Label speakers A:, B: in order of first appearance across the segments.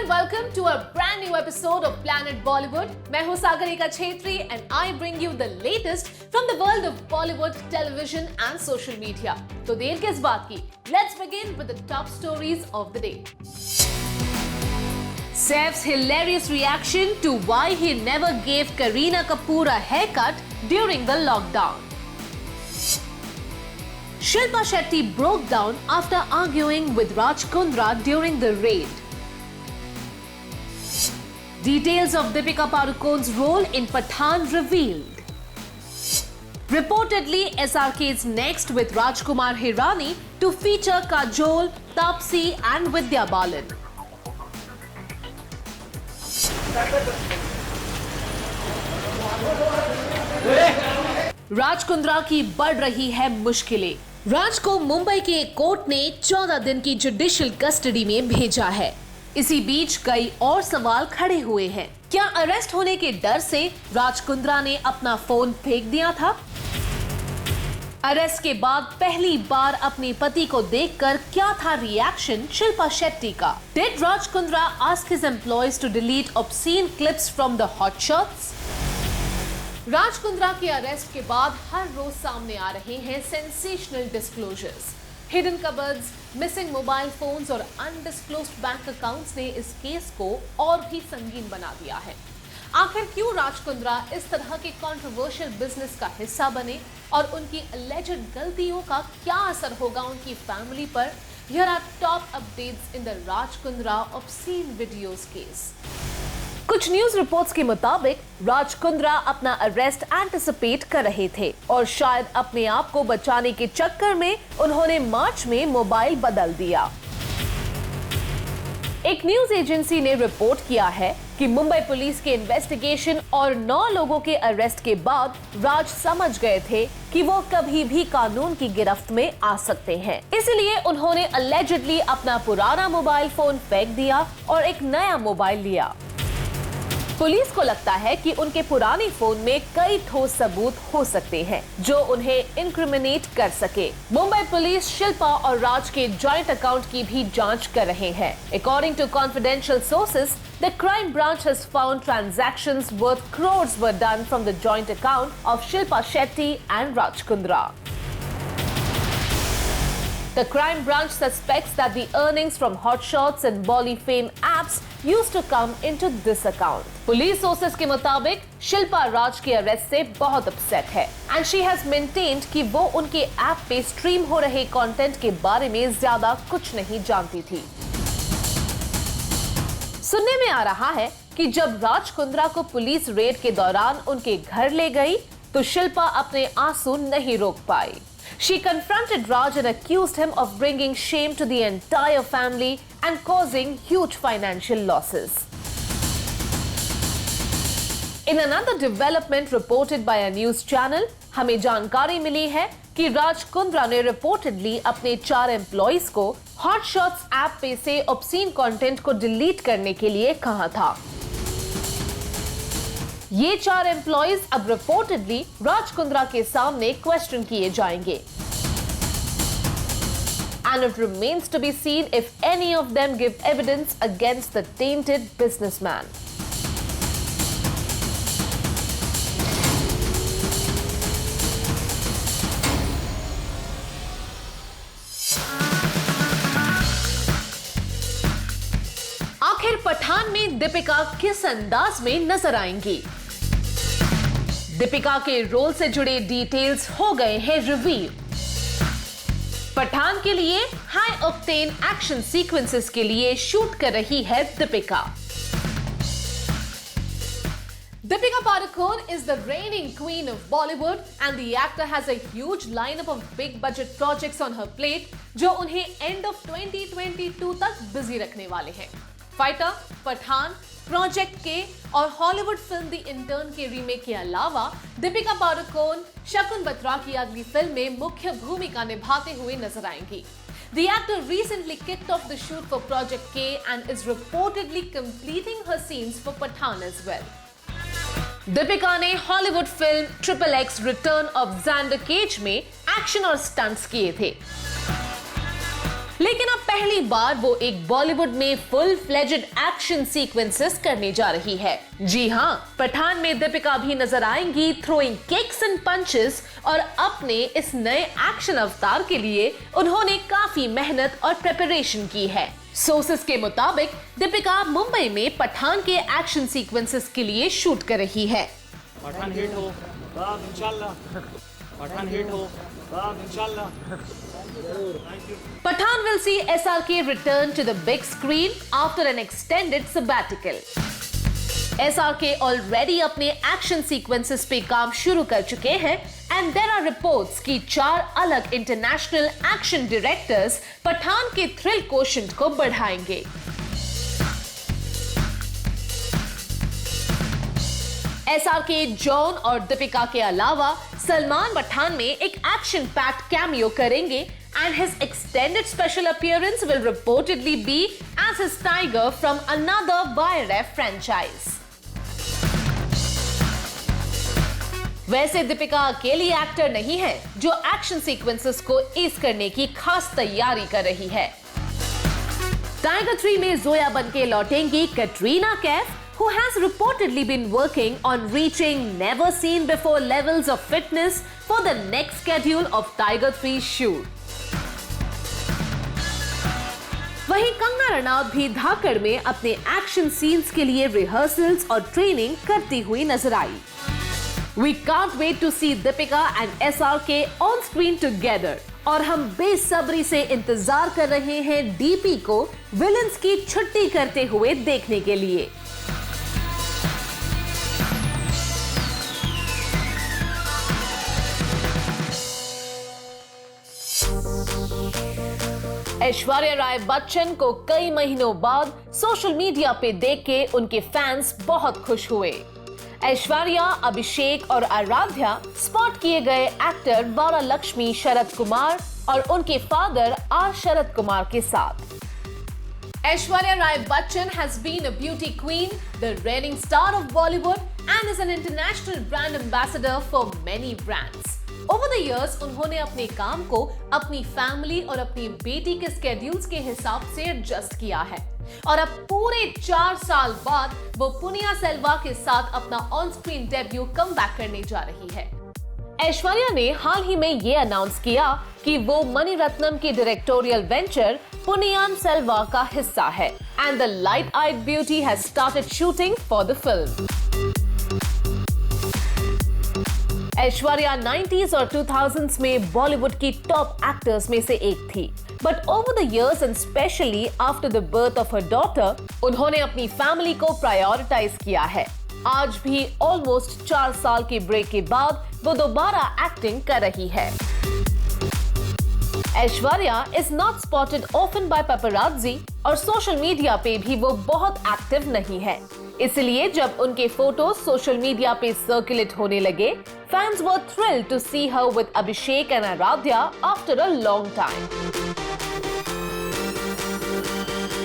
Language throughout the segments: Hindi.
A: and welcome to a brand new episode of Planet Bollywood. मैं हूँ Sagarika Chhetri and I bring you the latest from the world of Bollywood, television and social media. तो देर किस बात की? Let's begin with the top stories of the day. Saif's hilarious reaction to why he never gave Kareena Kapoor a haircut during the lockdown. Shilpa Shetty broke down after arguing with Raj Kundra during the raid. Details of Deepika Padukone's role in Pathaan revealed. Reportedly, SRK is next with Rajkumar Hirani to feature Kajol, Taapsee and Vidya Balan. Raj Kundra की बढ़ रही है मुश्किलें। राज को मुंबई के एक कोर्ट ने 14 दिन की जुडिशियल कस्टडी में भेजा है। इसी बीच कई और सवाल खड़े हुए हैं। क्या अरेस्ट होने के डर से राज कुंद्रा ने अपना फोन फेंक दिया था? अरेस्ट के बाद पहली बार अपने पति को देखकर क्या था रिएक्शन शिल्पा शेट्टी का? Did Raj Kundra ask his employees to delete obscene clips from the hot shots? Raj Kundra के अरेस्ट के बाद हर रोज सामने आ रहे हैं sensational disclosures. Hidden cupboards, missing mobile phones और अनडिस्क्लोज्ड बैंक अकाउंट्स ने इस केस को और भी संगीन बना दिया है। आखिर क्यों राज कुंद्रा इस तरह के कंट्रोवर्शियल बिजनेस का हिस्सा बने और उनकी अलेज्ड गलतियों का क्या असर होगा उनकी फैमिली पर? Here are top updates in the Raj Kundra obscene videos case. कुछ न्यूज रिपोर्ट्स के मुताबिक राज कुंद्रा अपना अरेस्ट एंटिसिपेट कर रहे थे और शायद अपने आप को बचाने के चक्कर में उन्होंने मार्च में मोबाइल बदल दिया। एक न्यूज एजेंसी ने रिपोर्ट किया है कि मुंबई पुलिस के इन्वेस्टिगेशन और 9 लोगों के अरेस्ट के बाद राज समझ गए थे कि वो कभी भी कानून की गिरफ्त में आ सकते हैं। इसलिए उन्होंने अलेजिडली अपना पुराना मोबाइल फोन फेंक दिया और एक नया मोबाइल लिया। पुलिस को लगता है कि उनके पुराने फोन में कई ठोस सबूत हो सकते हैं जो उन्हें इंक्रिमिनेट कर सके। मुंबई पुलिस शिल्पा और राज के जॉइंट अकाउंट की भी जांच कर रहे हैं। According to confidential sources, the crime branch has found transactions worth crores were done from the joint account of Shilpa Shetty and Raj Kundra. The crime branch suspects that the earnings from Hot Shots and Bolly Fame apps used to come into this account. Police sources के मुताबिक शिल्पा राज के अरेस्ट से बहुत अपसेट है and she has maintained कि वो उनके ऐप पे स्ट्रीम हो रहे कंटेंट के बारे में ज्यादा कुछ नहीं जानती थी। सुनने में आ रहा है कि जब राज कुंद्रा को पुलिस रेड के दौरान उनके घर ले गई तो शिल्पा अपने आंसू नहीं रोक पाई। She confronted Raj and accused him of bringing shame to the entire family and causing huge financial losses. In another development reported by a news channel, हमें जानकारी मिली है कि राज कुंद्रा ने रिपोर्टेडली अपने 4 एम्प्लॉइज को हॉट शॉट्स ऐप पे से ऑब्सीन कंटेंट को डिलीट करने के लिए कहा था। ये 4 एम्प्लॉइज अब रिपोर्टेडली राज कुंद्रा के सामने क्वेश्चन किए जाएंगे। And it remains to be seen if any of them give evidence against the tainted businessman. आखिर पठान में दीपिका किस अंदाज में नजर आएंगी? दीपिका के रोल से जुड़े डिटेल्स हो गए हैं रिवील। पठान के लिए हाई ऑक्टेन एक्शन सीक्वेंसेस के लिए शूट कर रही है Deepika. Deepika Padukone is the reigning queen of Bollywood and the actor has a huge lineup of big budget projects on her plate जो उन्हें end of 2022 तक बिजी रखने वाले हैं। फाइटर, पठान, प्रोजेक्ट के और हॉलीवुड फिल्म द इंटर्न के रीमेक के अलावा दीपिका पादुकोण शकुन बत्रा की अगली फिल्म में मुख्य भूमिका निभाते हुए नजर आएंगी। The actor recently kicked off the shoot for Project K and is reportedly completing her scenes for Pathaan as well. Deepika ने Hollywood film XXX return of Xander Cage में एक्शन और स्टंट्स किए थे। लेकिन अब पहली बार वो एक बॉलीवुड में फुल फ्लेजेड एक्शन सीक्वेंसेस करने जा रही है। जी हाँ, पठान में दीपिका भी नजर आएंगी थ्रोइंग किक्स एंड पंचेस, और अपने इस नए एक्शन अवतार के लिए उन्होंने काफी मेहनत और प्रिपरेशन की है। सोर्सेस के मुताबिक दीपिका मुंबई में पठान के एक्शन सीक्वेंसेस के लिए शूट कर रही है।
B: पठान हिट हो इंशाल्लाह, पठान हिट हो इंशाल्लाह।
A: Pathaan will see SRK return to the big screen after an extended sabbatical. SRK already अपने एक्शन सीक्वेंसेस पे काम शुरू कर चुके हैं एंड देयर आर रिपोर्ट्स कि 4 अलग इंटरनेशनल एक्शन डायरेक्टर्स पठान के थ्रिल कोशेंट को बढ़ाएंगे। SRK, जॉन और दीपिका के अलावा सलमान पठान में एक एक्शन पैक्ड कैमियो करेंगे and his extended special appearance will reportedly be as his tiger from another YRF franchise. वैसे दीपिका अकेली एक्टर नहीं है जो एक्शन सीक्वेंसेस को ईज करने की खास तैयारी कर रही है। टाइगर 3 में जोया बनके लौटेंगी Katrina Kaif, who has reportedly been working on reaching never seen before levels of fitness for the next schedule of Tiger 3 shoot. वहीं कंगना रनौत भी धाकड़ में अपने एक्शन सीन्स के लिए रिहर्सल्स और ट्रेनिंग करती हुई नजर आई। We can't wait to see Deepika and SRK on screen together, और हम बेसब्री से इंतजार कर रहे हैं डीपी को विलन्स की छुट्टी करते हुए देखने के लिए। ऐश्वर्या राय बच्चन को कई महीनों बाद सोशल मीडिया पे देख के उनके फैंस बहुत खुश हुए। ऐश्वर्या, अभिषेक और आराध्या स्पॉट किए गए एक्टर वारालक्ष्मी शरद कुमार और उनके फादर आर शरद कुमार के साथ। Aishwarya Rai Bachchan has been a beauty queen, the reigning star of Bollywood, and is an international brand ambassador for many brands. Over the years, उन्होंने अपने काम को अपनी फैमिली और अपनी बेटी के स्केड्यूल्स के हिसाब से एडजस्ट किया है, और अब पूरे 4 साल बाद वो पुनिया सेल्वा के साथ अपना ऑन स्क्रीन डेब्यू कमबैक करने जा रही है। ऐश्वर्या ने हाल ही में ये अनाउंस किया कि वो मणिरत्नम की डायरेक्टोरियल वेंचर पुनियान सेल्वा का हिस्सा है, and the light eyed beauty has started shooting for the film. Aishwarya 90s और 2000s में बॉलीवुड की टॉप एक्टर्स में से एक थी, but over the years and specially after the birth of her daughter, उन्होंने अपनी फैमिली को प्रायोरिटाइज किया है। आज भी ऑलमोस्ट 4 साल के ब्रेक के बाद वो दोबारा एक्टिंग कर रही है। Aishwarya is not spotted often by paparazzi, और सोशल मीडिया पे भी वो बहुत एक्टिव नहीं है। इसलिए जब उनके फोटो सोशल मीडिया पे सर्कुलेट होने लगे, fans were thrilled to see her with Abhishek and Aaradhya after a long time.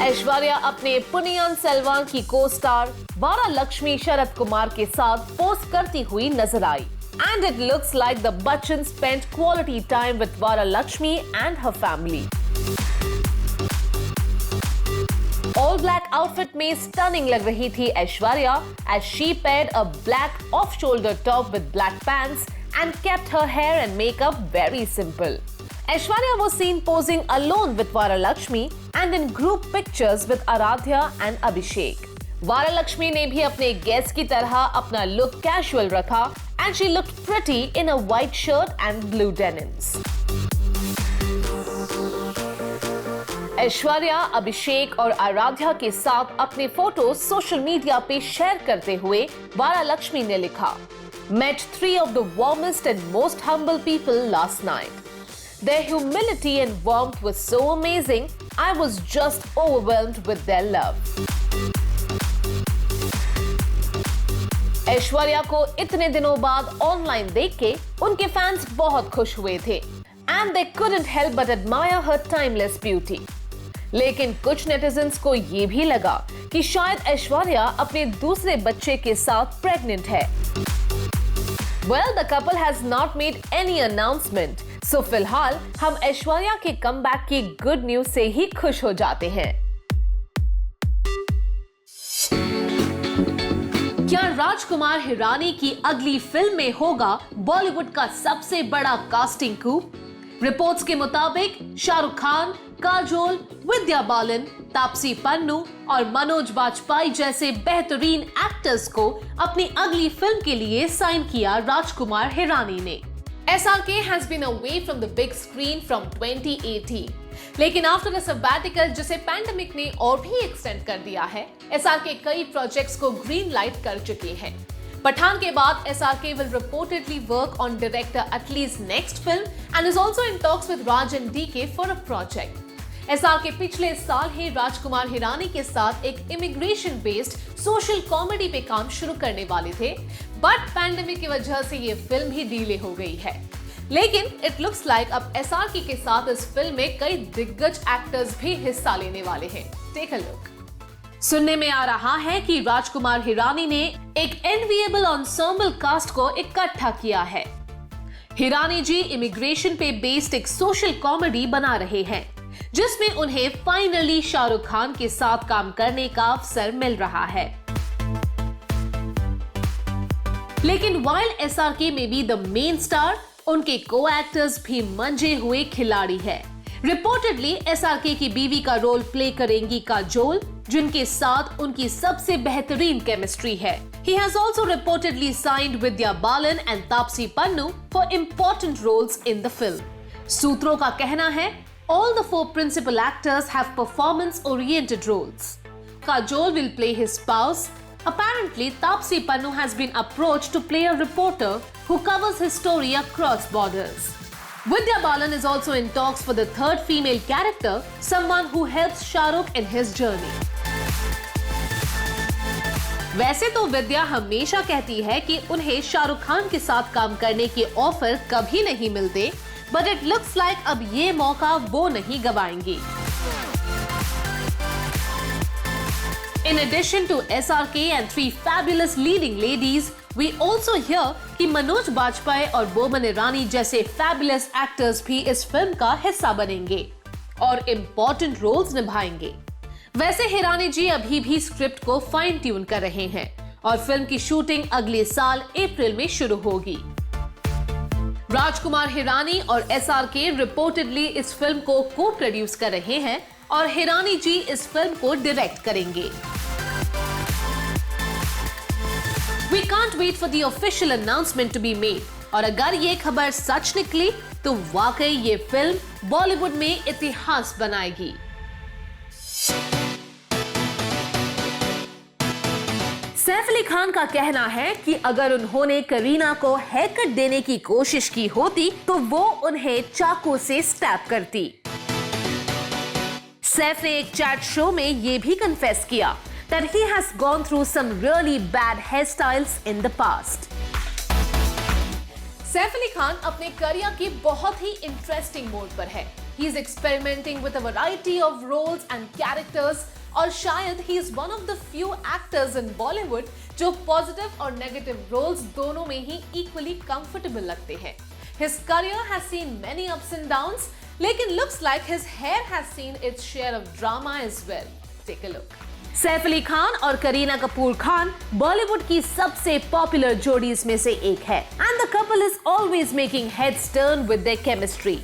A: Aishwarya अपने पुनियान सेल्वा की को स्टार वारालक्ष्मी शरद कुमार के साथ पोस्ट करती हुई नजर आई, and it looks like the Bachchans spent quality time with Varalakshmi and her family. All black outfit में stunning लग रही थी Aishwarya as she paired a black off-shoulder top with black pants and kept her hair and makeup very simple. Aishwarya was seen posing alone with Varalakshmi and in group pictures with Aradhya and Abhishek. वारालक्ष्मी ने भी अपने गेस्ट की तरह अपना लुक कैजुअल रखा, and she looked pretty in a white shirt and blue denims. Aishwarya, Abhishek और आराध्या के साथ अपने फोटो सोशल मीडिया पे शेयर करते हुए वारालक्ष्मी ने लिखा, Met 3 of the warmest and most humble people last night. Their humility and warmth was so amazing, I was just overwhelmed with their love. Aishwarya को इतने दिनों बाद ऑनलाइन देख के उनके फैंस बहुत खुश हुए थे, and they couldn't help but admire her timeless beauty. लेकिन कुछ नेटिजन्स को ये भी लगा कि शायद ऐश्वर्या अपने दूसरे बच्चे के साथ प्रेग्नेंट है। Well, the couple has not made any announcement, सो फिलहाल हम ऐश्वर्या के कमबैक की गुड न्यूज से ही खुश हो जाते हैं। क्या राजकुमार हिरानी की अगली फिल्म में होगा बॉलीवुड का सबसे बड़ा कास्टिंग कूप? रिपोर्ट्स के मुताबिक शाहरुख खान, काजोल, विद्या बालन, तापसी पन्नू और मनोज बाजपेयी जैसे बेहतरीन एक्टर्स को अपनी अगली फिल्म के लिए साइन किया राजकुमार हिरानी ने। SRK has been away from the big screen from 2018, लेकिन आफ्टर अ सबैटिकल जिसे पैंडेमिक ने और भी एक्सटेंड कर दिया है, SRK कई प्रोजेक्ट्स को ग्रीन लाइट कर चुके हैं। पठान के बाद SRK will reportedly work on director Atlee's next film and is also in talks with Raj and DK for a project. SRK पिछले साल ही राजकुमार हिरानी के साथ एक इमिग्रेशन बेस्ड सोशल कॉमेडी पे काम शुरू करने वाले थे, बट पैंडेमिक की वजह से ये फिल्म भी डिले हो गई है। लेकिन इट लुक्स लाइक अब SRK के साथ इस फिल्म में कई दिग्गज एक्टर्स भी हिस्सा लेने वाले हैं। Take a look. सुनने में आ रहा है कि राजकुमार हिरानी ने एक एनविएबल एंसेम्बल कास्ट को इकट्ठा किया है। हिरानी जी इमिग्रेशन पे बेस्ड एक सोशल कॉमेडी बना रहे हैं, जिसमें उन्हें फाइनली शाहरुख खान के साथ काम करने का अवसर मिल रहा है। लेकिन while SRK में बी द मेन स्टार, उनके को एक्टर्स भी मंजे हुए खिलाड़ी है। रिपोर्टेडली SRK की बीवी का रोल प्ले करेंगी काजोल, जिनके साथ उनकी सबसे बेहतरीन केमिस्ट्री है। He has also reportedly signed Vidya Balan and Taapsee Pannu for important roles in the film. सूत्रों का कहना है all the 4 principal actors have performance-oriented roles. Kajol will play his spouse. Apparently, Taapsee Pannu has been approached to play a reporter who covers his story across borders. Vidya Balan is also in talks for the 3rd female character, someone who helps Shahrukh in his journey. वैसे तो विद्या हमेशा कहती है कि उन्हें शाहरुख खान के साथ काम करने के ऑफर कभी नहीं मिलते, बट इट लुक्स लाइक अब ये मौका वो नहीं गवाएंगी। In addition to SRK and 3 fabulous leading ladies, we also hear कि मनोज बाजपेयी और बोमन ईरानी जैसे fabulous actors भी इस फिल्म का हिस्सा बनेंगे और इम्पोर्टेंट रोल्स निभाएंगे। वैसे हिरानी जी अभी भी स्क्रिप्ट को फाइन ट्यून कर रहे हैं और फिल्म की शूटिंग अगले साल अप्रैल में शुरू होगी। राजकुमार हिरानी और SRK रिपोर्टेडली इस फिल्म को को प्रोड्यूस कर रहे हैं और हिरानी जी इस फिल्म को डायरेक्ट करेंगे। We can't wait for the official announcement to be made. और अगर ये खबर सच निकली तो वाकई ये फिल्म बॉलीवुड में इतिहास बनाएगी। सैफ अली खान का कहना है कि अगर उन्होंने करीना को हेयर कट देने की कोशिश की होती तो वो उन्हें चाकू से स्टैब करती। सैफ ने एक चैट शो में ये भी कन्फेस किया that he has gone through some really bad hairstyles in the past. Saif Ali Khan अपने करियर के बहुत ही इंटरेस्टिंग मोड पर है। He is experimenting with a variety of roles and characters और शायद he is one of the few actors in Bollywood जो पॉजिटिव और नेगेटिव रोल्स दोनों में ही इक्वली कंफर्टेबल लगते हैं। His career has seen many ups and downs, लेकिन looks like his hair has seen its share of drama as well. Take a look. Saif Ali Khan और करीना कपूर खान बॉलीवुड की सबसे पॉपुलर जोड़ीज में से एक है and the couple is always making heads turn with their chemistry.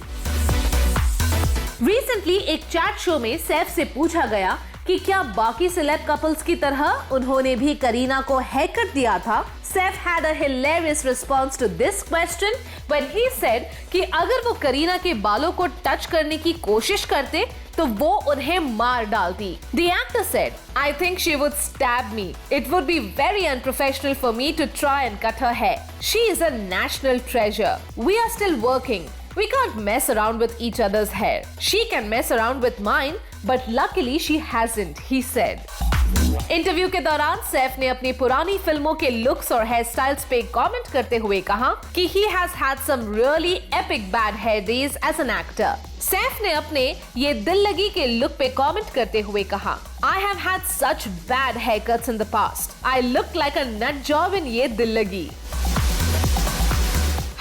A: Recently एक चैट शो में सैफ से पूछा गया कि क्या बाकी सेलेब कपल्स की तरह उन्होंने भी करीना को हेयर कट दिया था। Seth had a hilarious response to this question when he said कि अगर वो करीना के बालों को टच करने की कोशिश करते तो वो उन्हें मार डालती। The actor said, I think she would stab me. It would be very unprofessional for me to try and cut her hair. She is a national treasure. We are still working. We can't mess around with each other's hair. She can mess around with mine, but luckily she hasn't, he said. Interview के दौरान सैफ ने अपनी पुरानी फिल्मों के लुक्स और हेयर स्टाइल्स पे कमेंट करते हुए कहा कि he has had some really epic bad hair days as an actor. Saif ने अपने ये दिल लगी के लुक पे कमेंट करते हुए कहा I have had such bad haircuts in the past. I look like a nut job in ये दिल लगी.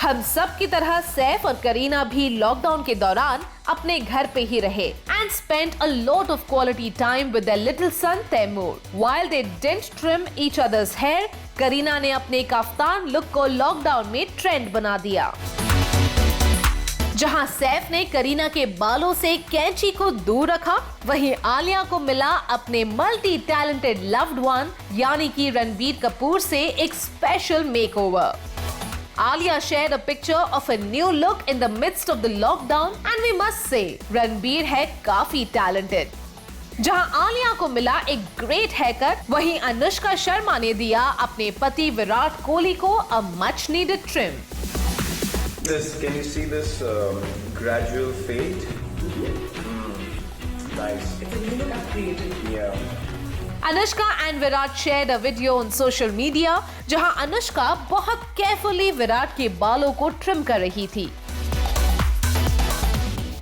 A: हम सब की तरह सैफ और करीना भी लॉकडाउन के दौरान अपने घर पे ही रहे and spent a lot of quality time with their little son Taimur. While they didn't trim each others hair, Kareena ने अपने कफ्तान लुक को लॉकडाउन में ट्रेंड बना दिया। जहां सैफ ने करीना के बालों से कैंची को दूर रखा, वहीं आलिया को मिला अपने मल्टी टैलेंटेड लव्ड वन यानी कि रणबीर कपूर से एक special makeover. Alia shared a picture of a new look in the midst of the lockdown and we must say Ranbir है काफी talented। जहां आलिया को मिला एक ग्रेट हेयरकट, वहीं अनुष्का शर्मा ने दिया अपने पति विराट कोहली को a much needed trim।
C: Can you see this gradual fade? Nice.
D: It's a new look I've created.
C: Yeah.
A: Anushka and Virat shared a video on social media जहां अनुष्का बहुत केयरफुली विराट के बालों को ट्रिम कर रही थी।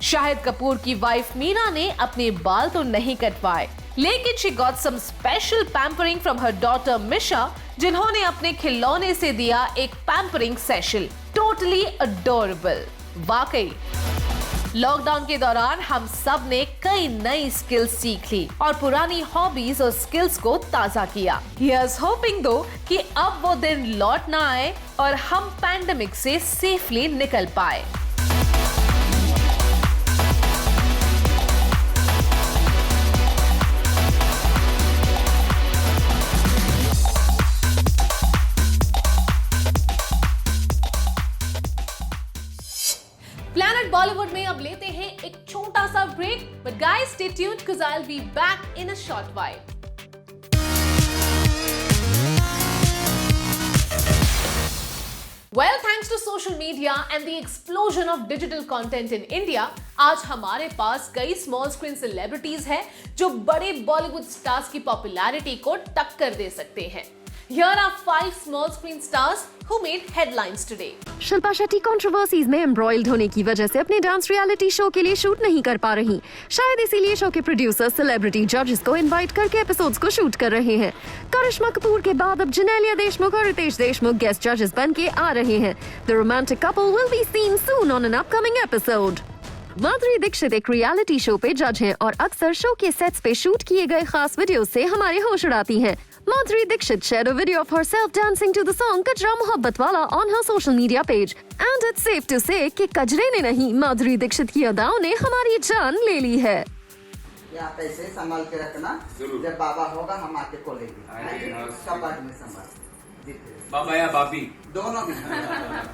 A: शाहिद कपूर की वाइफ मीरा ने अपने बाल तो नहीं कटवाए, लेकिन she got some special pampering from her daughter Misha, जिन्होंने अपने खिलौने से दिया एक पैम्परिंग सेशन। Totally adorable. वाकई लॉकडाउन के दौरान हम सब ने कई नई स्किल्स सीख ली और पुरानी हॉबीज और स्किल्स को ताजा किया। Here's hoping दो कि अब वो दिन लौट ना आए और हम पैंडेमिक से सेफली निकल पाए। प्लैनेट बॉलीवुड में अब लेते हैं एक छोटा सा break, but guys stay tuned because I will be back in a short while. Well, thanks to social media and the explosion of digital content in India, आज हमारे पास कई स्मॉल स्क्रीन सेलिब्रिटीज हैं जो बड़े बॉलीवुड स्टार्स की पॉपुलैरिटी को टक्कर दे सकते हैं। Here are 5 small screen stars who made headlines today.
E: Shilpa Shetty controversies में एम्ब्रॉयल्ड होने की वजह से अपने डांस रियलिटी शो के लिए शूट नहीं कर पा रही। शायद इसीलिए शो के प्रोड्यूसर सेलिब्रिटी जजेस को इनवाइट करके एपिसोड्स को शूट कर रहे हैं। करिश्मा कपूर के बाद अब जेनेलिया देशमुख और रितेश देशमुख गेस्ट जजेस बन के आ रहे हैं। The romantic couple will be seen soon on an upcoming episode. Madhuri Dixit एक रियलिटी शो पे जज हैं और अक्सर शो के सेट्स पे शूट किए गए खास वीडियो से हमारे होश उड़ाती हैं। Madhuri Dixit shared a video of herself dancing to the song Kajra Mohabbat Wala on her social media page. And it's safe to say कि कजरे ने नहीं, माधुरी दीक्षित की अदाओं ने हमारी जान ले ली है।
F: या पैसे संभाल के रखना, जब बाबा होगा हम आके को लेंगे। कबाड़ में संभाल।
B: बाबा या बाबी
F: दोनों में।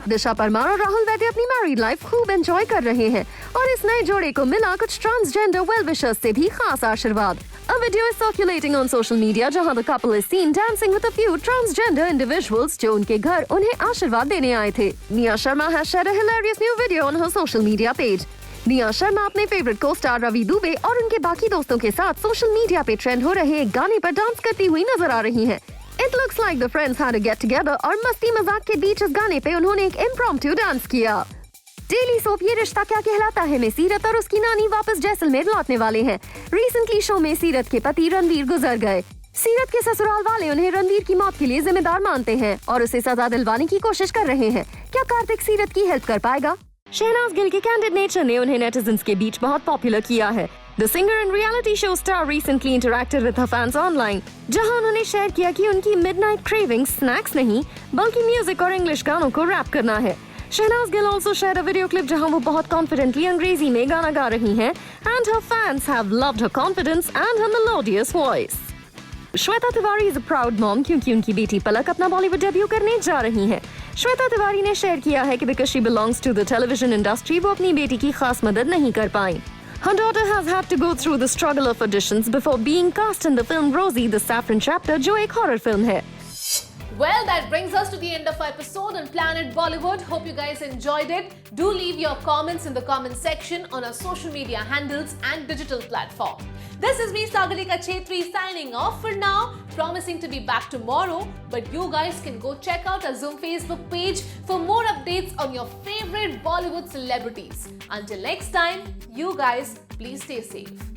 E: दिशा परमार और राहुल वैद्य अपनी मैरिड लाइफ खूब एंजॉय कर रहे हैं और इस नए जोड़े को मिला कुछ ट्रांसजेंडर वेल विशर्स से भी खास आशीर्वाद। A video is circulating on social media जहां the couple is seen dancing with a few transgender individuals जो उनके घर उन्हें आशीर्वाद देने आए थे। Nia Sharma has shared a hilarious new video on her social media page. Nia Sharma अपने फेवरेट को स्टार रवि दुबे और उनके बाकी दोस्तों के साथ सोशल मीडिया पे ट्रेंड हो रहे एक गाने पर डांस करती हुई नजर आ रही हैं। It looks like the friends had a get together और मस्ती मजाक के बीच इस गाने पे उन्होंने एक impromptu डांस किया। डेली सोप ये रिश्ता क्या कहलाता है में सीरत और उसकी नानी वापस जैसलमेर लौटने वाले हैं। रिसेंटली शो में सीरत के पति रणवीर गुजर गए। सीरत के ससुराल वाले उन्हें रणवीर की मौत के लिए जिम्मेदार मानते हैं और उसे सजा दिलवाने की कोशिश कर रहे हैं। क्या कार्तिक सीरत की हेल्प कर पाएगा? शहनाज गिल के कैंडिड नेचर ने उन्हें नेटिजन्स के बीच बहुत पॉपुलर किया है। The singer and reality show star recently interacted with her fans online, जहां उन्होंने शेयर किया कि उनकी midnight cravings snacks नहीं बल्कि म्यूजिक और इंग्लिश गानों को रैप करना है। Shehnaaz Gill also shared a video clip जहां वो बहुत कॉन्फिडेंटली अंग्रेजी में गाना गा रही हैं and her fans have loved her confidence and her melodious voice. Shweta Tiwari is a proud mom क्योंकि उनकी बेटी पलक अपना बॉलीवुड डेब्यू करने जा रही है। श्वेता तिवारी ने शेयर किया है कि because she belongs to the television industry वो अपनी बेटी की खास मदद नहीं कर पाई। Her daughter has had to go through the struggle of auditions before being cast in the film Rosie the Saffron Chapter जो एक horror film है।
A: Well, that brings us to the end of our episode on Planet Bollywood. Hope you guys enjoyed it. Do leave your comments in the comment section on our social media handles and digital platform. This is me, Sagarika Chetri, signing off for now, promising to be back tomorrow. But you guys can go check out our Zoom Facebook page for more updates on your favorite Bollywood celebrities. Until next time, you guys, please stay safe.